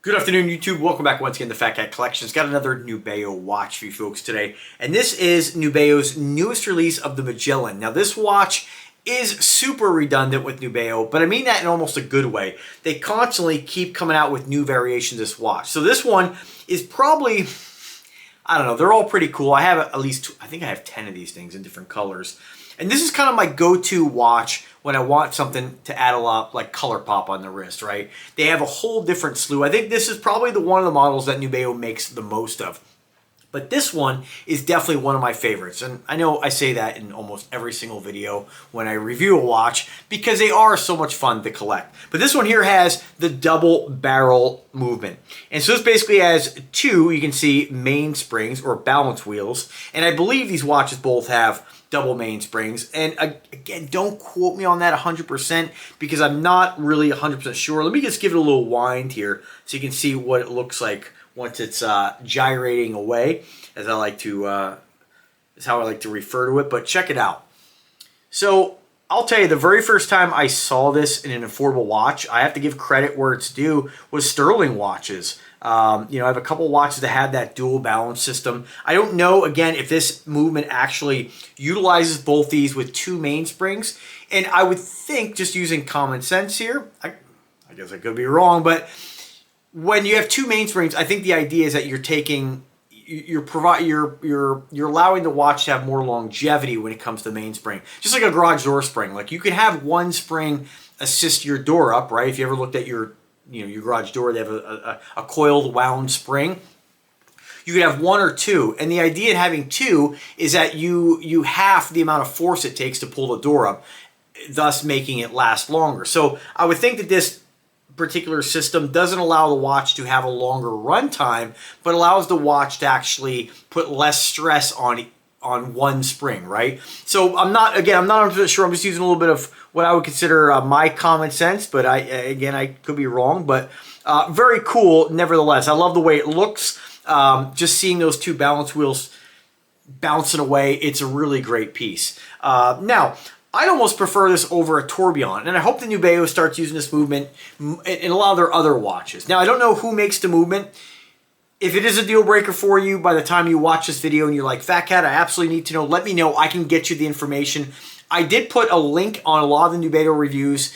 Good afternoon, YouTube. Welcome back once again to Fat Cat Collections. Got another Nubeo watch for you folks today. And this is Nubeo's newest release of the Magellan. Now, this watch is super redundant with Nubeo, but I mean that in almost a good way. They constantly keep coming out with new variations of this watch. So this one is probably, I don't know, they're all pretty cool. I have at least, I think I have 10 of these things in different colors. And this is kind of my go-to watch when I want something to add a lot like color pop on the wrist, right? They have a whole different slew. I think this is probably the one of the models that Nubeo makes the most of. But this one is definitely one of my favorites. And I know I say that in almost every single video when I review a watch because they are so much fun to collect. But this one here has the double barrel movement. And so this basically has two, you can see, mainsprings or balance wheels. And I believe these watches both have double mainsprings. And again, don't quote me on that 100% because I'm not really 100% sure. Let me just give it a little wind here so you can see what it looks like once it's gyrating away, as I like to, is how I like to refer to it. But check it out. So I'll tell you, the very first time I saw this in an affordable watch, I have to give credit where it's due, was Sterling watches. I have a couple watches that had that dual balance system. I don't know, again, if this movement actually utilizes both these with two mainsprings. And I would think, just using common sense here, I guess I could be wrong, but when you have two mainsprings, I think the idea is that you're allowing the watch to have more longevity when it comes to mainspring. Just like a garage door spring. Like, you could have one spring assist your door up, right? If you ever looked at your garage door, they have a coiled wound spring. You could have one or two, and the idea in having two is that you half the amount of force it takes to pull the door up, thus making it last longer. So I would think that this particular system doesn't allow the watch to have a longer run time, but allows the watch to actually put less stress on one spring, right? So I'm not 100% sure. I'm just using a little bit of what I would consider my common sense, but I could be wrong, but very cool nevertheless. I love the way it looks. Just seeing those two balance wheels bouncing away, it's a really great piece. Now, I'd almost prefer this over a tourbillon, and I hope the Nubeo starts using this movement in a lot of their other watches. Now, I don't know who makes the movement. If it is a deal breaker for you by the time you watch this video and you're like, Fat Cat, I absolutely need to know, let me know. I can get you the information. I did put a link on a lot of the Nubeo reviews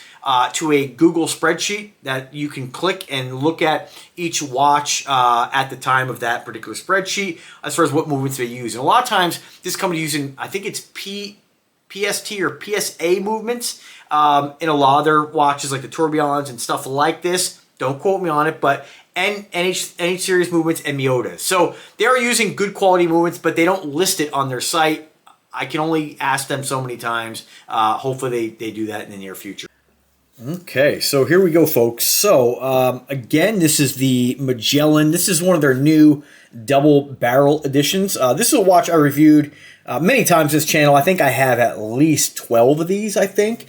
to a Google spreadsheet that you can click and look at each watch at the time of that particular spreadsheet as far as what movements they use. And a lot of times, this company using, I think it's PST or PSA movements in a lot of their watches, like the tourbillons and stuff like this. Don't quote me on it, but NH series movements and Miyotas. So they're using good quality movements, but they don't list it on their site. I can only ask them so many times. Hopefully they do that in the near future. Okay, so here we go, folks. So again, this is the Magellan. This is one of their new double barrel editions. This is a watch I reviewed many times this channel. I think I have at least 12 of these, I think.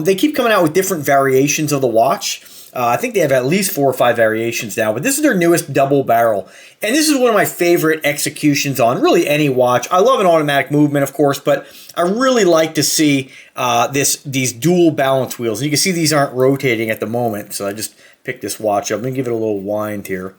They keep coming out with different variations of the watch. I think they have at least 4 or 5 variations now, but this is their newest double barrel. And this is one of my favorite executions on really any watch. I love an automatic movement, of course, but I really like to see these dual balance wheels. And you can see these aren't rotating at the moment, so I just picked this watch up. Let me give it a little wind here.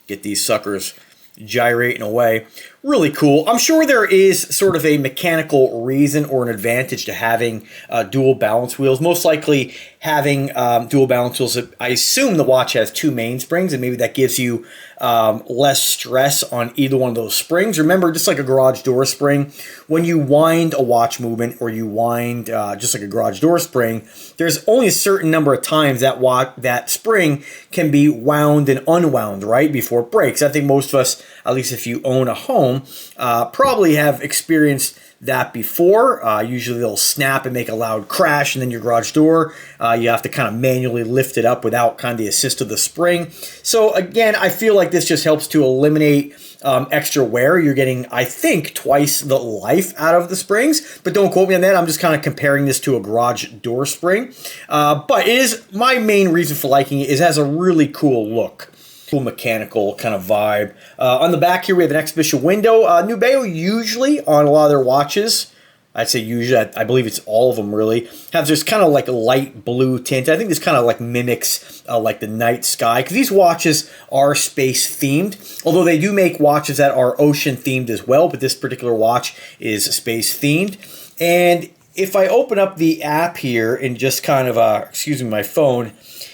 Get these suckers gyrating away. Really cool. I'm sure there is sort of a mechanical reason or an advantage to having dual balance wheels. Most likely having dual balance wheels, I assume the watch has 2 mainsprings, and maybe that gives you less stress on either one of those springs. Remember, just like a garage door spring, when you wind a watch movement or you wind just like a garage door spring, there's only a certain number of times that spring can be wound and unwound, right, before it breaks. I think most of us, at least if you own a home, probably have experienced that before. Usually they'll snap and make a loud crash, and then your garage door, you have to kind of manually lift it up without kind of the assist of the spring. So again, I feel like this just helps to eliminate extra wear. You're getting, I think, twice the life out of the springs, but don't quote me on that. I'm just kind of comparing this to a garage door spring. But it is, my main reason for liking it is it has a really cool look. Cool mechanical kind of vibe. On the back here, we have an exhibition window. Nubeo usually, on a lot of their watches, I'd say usually, I believe it's all of them really, have this kind of like a light blue tint. I think this kind of like mimics like the night sky, because these watches are space themed, although they do make watches that are ocean themed as well, but this particular watch is space themed. And if I open up the app here and just kind of, excuse me, my phone,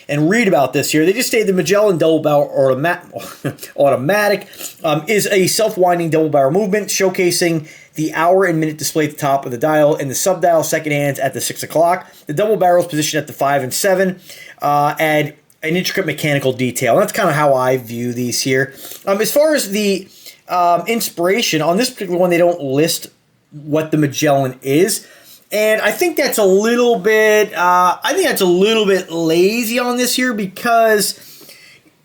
and read about this here, they just say the Magellan double barrel automatic is a self-winding double barrel movement showcasing the hour and minute display at the top of the dial and the sub-dial second hands at the 6 o'clock. The double barrel is positioned at the 5 and 7, add an intricate mechanical detail. And that's kind of how I view these here. As far as the inspiration, on this particular one, they don't list what the Magellan is. And I think that's a little bit, lazy on this here because,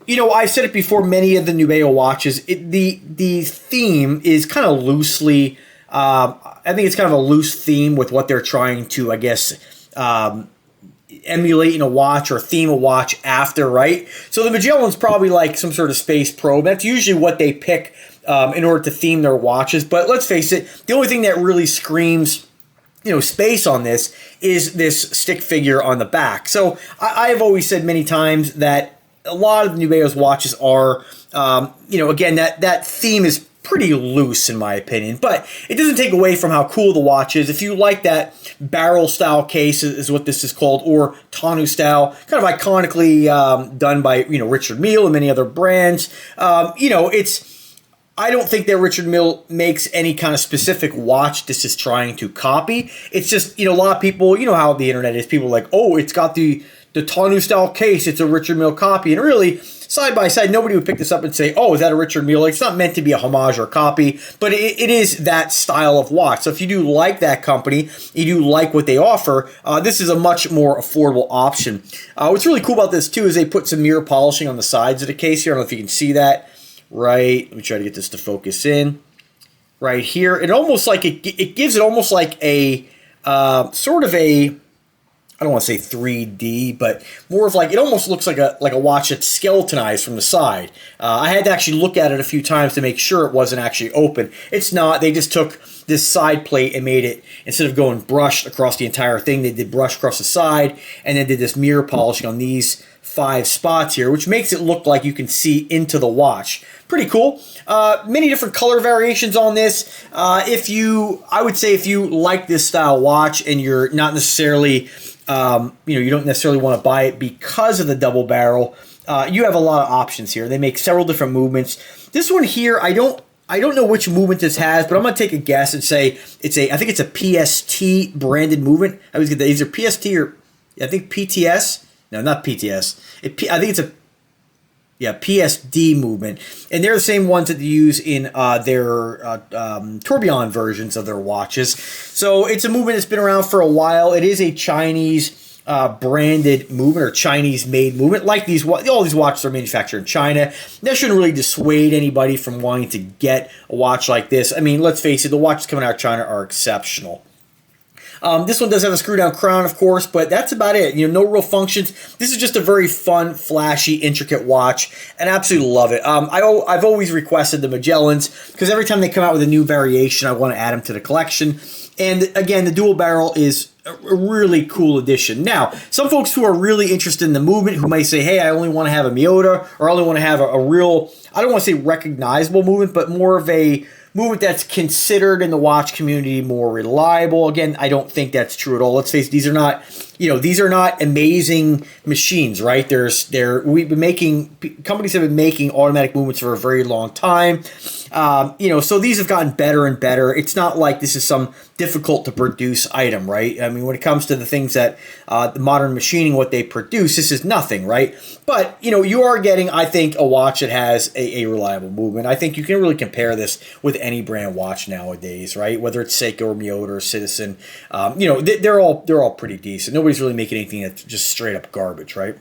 you know, I've said it before, many of the Nubeo watches, the theme is kind of loosely, I think it's kind of a loose theme with what they're trying to, I guess, emulate in a watch or theme a watch after, right? So the Magellan's probably like some sort of space probe. That's usually what they pick in order to theme their watches. But let's face it, the only thing that really screams, you know, space on this is this stick figure on the back. So I've always said many times that a lot of Nubeo's watches are, you know, again, that theme is pretty loose in my opinion, but it doesn't take away from how cool the watch is. If you like that barrel style case is what this is called, or tonneau-style, kind of iconically done by, you know, Richard Mille and many other brands, you know, I don't think that Richard Mille makes any kind of specific watch this is trying to copy. It's just, you know, a lot of people, you know how the internet is, people are like, oh, it's got the tonneau-style case, it's a Richard Mille copy. And really, side by side, nobody would pick this up and say, oh, is that a Richard Mille? It's not meant to be a homage or a copy, but it is that style of watch. So if you do like that company, you do like what they offer, this is a much more affordable option. What's really cool about this, too, is they put some mirror polishing on the sides of the case here. I don't know if you can see that. Right, let me try to get this to focus in. Right here, it almost like it gives it almost like a sort of a, I don't want to say 3D, but more of like, it almost looks like a watch that's skeletonized from the side. I had to actually look at it a few times to make sure it wasn't actually open. It's not. They just took this side plate and made it, instead of going brushed across the entire thing, they did brush across the side and then did this mirror polishing on these 5 spots here, which makes it look like you can see into the watch. Pretty cool. Many different color variations on this. I would say if you like this style watch and you're not necessarily, you know, you don't necessarily want to buy it because of the double barrel, you have a lot of options here. They make several different movements. This one here, I don't know which movement this has, but I'm going to take a guess and say I think it's a PST branded movement. I always get that. Either PST or, I think PTS. No, not PTS. I think it's a PSD movement. And they're the same ones that they use in their tourbillon versions of their watches. So it's a movement that's been around for a while. It is a Chinese branded movement or Chinese made movement. Like all these watches are manufactured in China. That shouldn't really dissuade anybody from wanting to get a watch like this. I mean, let's face it, the watches coming out of China are exceptional. This one does have a screw-down crown, of course, but that's about it. You know, no real functions. This is just a very fun, flashy, intricate watch, and I absolutely love it. I've always requested the Magellans because every time they come out with a new variation, I want to add them to the collection. And again, the dual barrel is a really cool addition. Now, some folks who are really interested in the movement, who may say, hey, I only want to have a Miyota, or I only want to have a real, I don't want to say recognizable movement, but more of a movement that's considered in the watch community more reliable. Again, I don't think that's true at all. Let's face it, these are not, you know, these are not amazing machines, right? Companies have been making automatic movements for a very long time. You know, so these have gotten better and better. It's not like this is some difficult to produce item, right? I mean, when it comes to the things that the modern machining, what they produce, this is nothing, right? But, you know, you are getting, I think, a watch that has a reliable movement. I think you can really compare this with any brand watch nowadays, right? Whether it's Seiko or Miyota or Citizen, you know, they're all pretty decent. Nobody's really making anything that's just straight up garbage, right?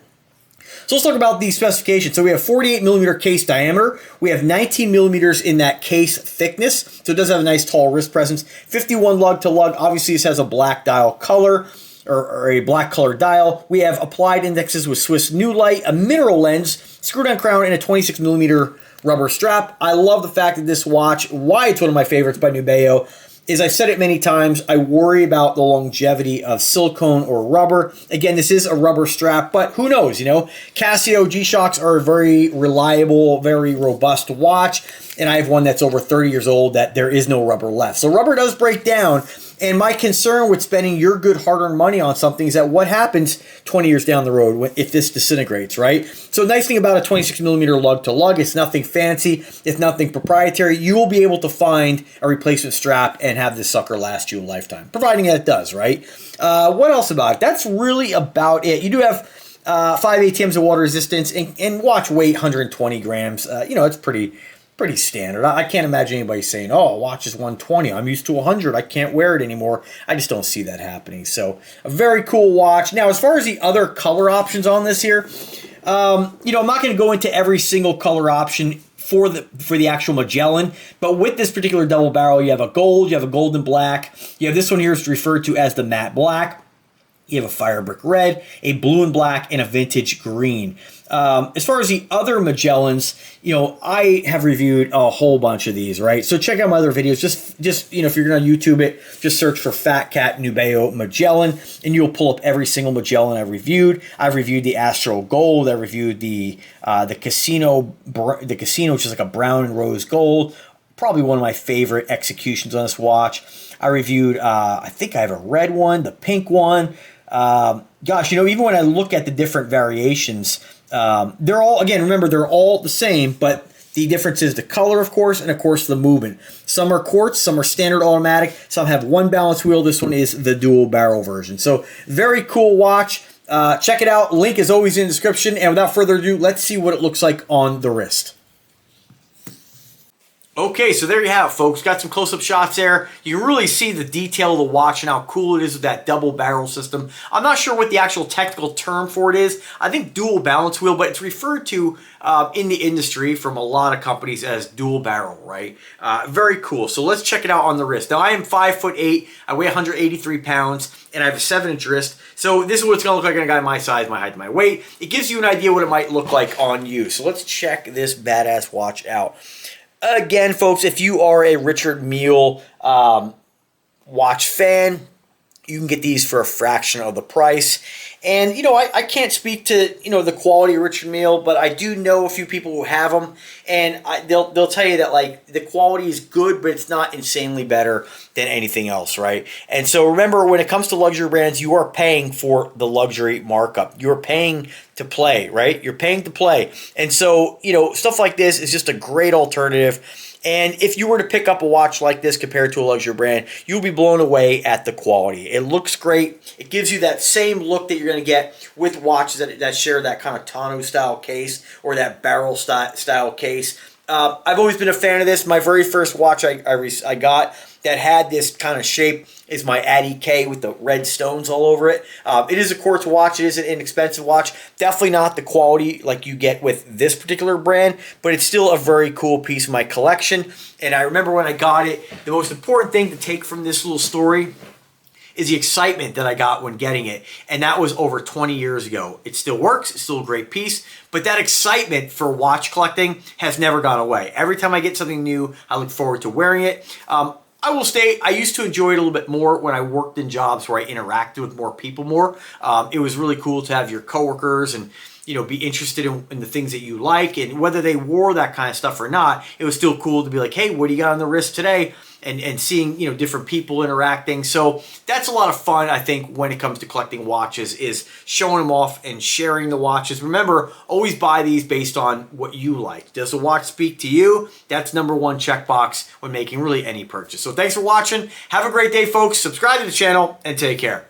So let's talk about the specifications. So we have 48 millimeter case diameter. We have 19 millimeters in that case thickness. So it does have a nice tall wrist presence. 51 lug to lug. Obviously, this has a black dial color, or a black colored dial. We have applied indexes with Swiss New Light, a mineral lens, screw-down crown, and a 26 millimeter rubber strap. I love the fact that this watch, why it's one of my favorites by Nubeo, is, I've said it many times, I worry about the longevity of silicone or rubber. Again, this is a rubber strap, but who knows, you know? Casio G-Shocks are a very reliable, very robust watch, and I have one that's over 30 years old that there is no rubber left. So rubber does break down, and my concern with spending your good hard-earned money on something is that what happens 20 years down the road if this disintegrates, right? So nice thing about a 26 millimeter lug-to-lug, it's nothing fancy, it's nothing proprietary. You will be able to find a replacement strap and have this sucker last you a lifetime, providing that it does, right? What else about it? That's really about it. You do have 5 ATMs of water resistance and watch weight 120 grams. You know, it's pretty standard. I can't imagine anybody saying, oh, a watch is 120. I'm used to 100. I can't wear it anymore. I just don't see that happening. So a very cool watch. Now, as far as the other color options on this here, you know, I'm not going to go into every single color option for the actual Magellan, but with this particular double barrel, you have a gold, you have a golden black, you have this one here is referred to as the matte black. You have a fire brick red, a blue and black, and a vintage green. As far as the other Magellans, you know, I have reviewed a whole bunch of these, right? So check out my other videos. Just you know, if you're going to YouTube it, just search for Fat Cat Nubeo Magellan, and you'll pull up every single Magellan I've reviewed. I've reviewed the Astro Gold. I reviewed the Casino, which is like a brown and rose gold. Probably one of my favorite executions on this watch. I reviewed, I think I have a red one, the pink one. Gosh, you know, even when I look at the different variations, they're all, again, remember, they're all the same, but the difference is the color, of course, and of course the movement. Some are quartz, some are standard automatic, some have one balance wheel. This one is the dual barrel version. So very cool watch. Check it out. Link is always in the description. And without further ado, let's see what it looks like on the wrist. Okay, so there you have it, folks. Got some close-up shots there. You can really see the detail of the watch and how cool it is with that double barrel system. I'm not sure what the actual technical term for it is. I think dual balance wheel, but it's referred to in the industry from a lot of companies as dual barrel, right? Very cool. So let's check it out on the wrist. Now, I am 5'8". I weigh 183 pounds, and I have a 7-inch wrist. So this is what it's going to look like on a guy my size, my height, my weight. It gives you an idea what it might look like on you. So let's check this badass watch out. Again, folks, if you are a Richard Mille watch fan, you can get these for a fraction of the price. And, you know, I can't speak to, you know, the quality of Richard Mille, but I do know a few people who have them, and they'll tell you that, like, the quality is good, but it's not insanely better than anything else, right? And so remember, when it comes to luxury brands, you are paying for the luxury markup. You're paying to play, right? You're paying to play. And so, you know, stuff like this is just a great alternative. And if you were to pick up a watch like this compared to a luxury brand, you'll be blown away at the quality. It looks great. It gives you that same look that you're going to get with watches that share that kind of tonneau-style case or that barrel-style case. I've always been a fan of this. My very first watch I got that had this kind of shape is my Addy K with the red stones all over it. It is a quartz watch. It is an inexpensive watch. Definitely not the quality like you get with this particular brand, but it's still a very cool piece of my collection. And I remember when I got it, the most important thing to take from this little story is the excitement that I got when getting it. And that was over 20 years ago. It still works. It's still a great piece. But that excitement for watch collecting has never gone away. Every time I get something new, I look forward to wearing it. I will state, I used to enjoy it a little bit more when I worked in jobs where I interacted with more people more. It was really cool to have your coworkers and, you know, be interested in the things that you like, and whether they wore that kind of stuff or not, it was still cool to be like, hey, what do you got on the wrist today? And seeing, you know, different people interacting. So that's a lot of fun, I think, when it comes to collecting watches, is showing them off and sharing the watches. Remember, always buy these based on what you like. Does the watch speak to you? That's #1 checkbox when making really any purchase. So thanks for watching. Have a great day, folks. Subscribe to the channel and take care.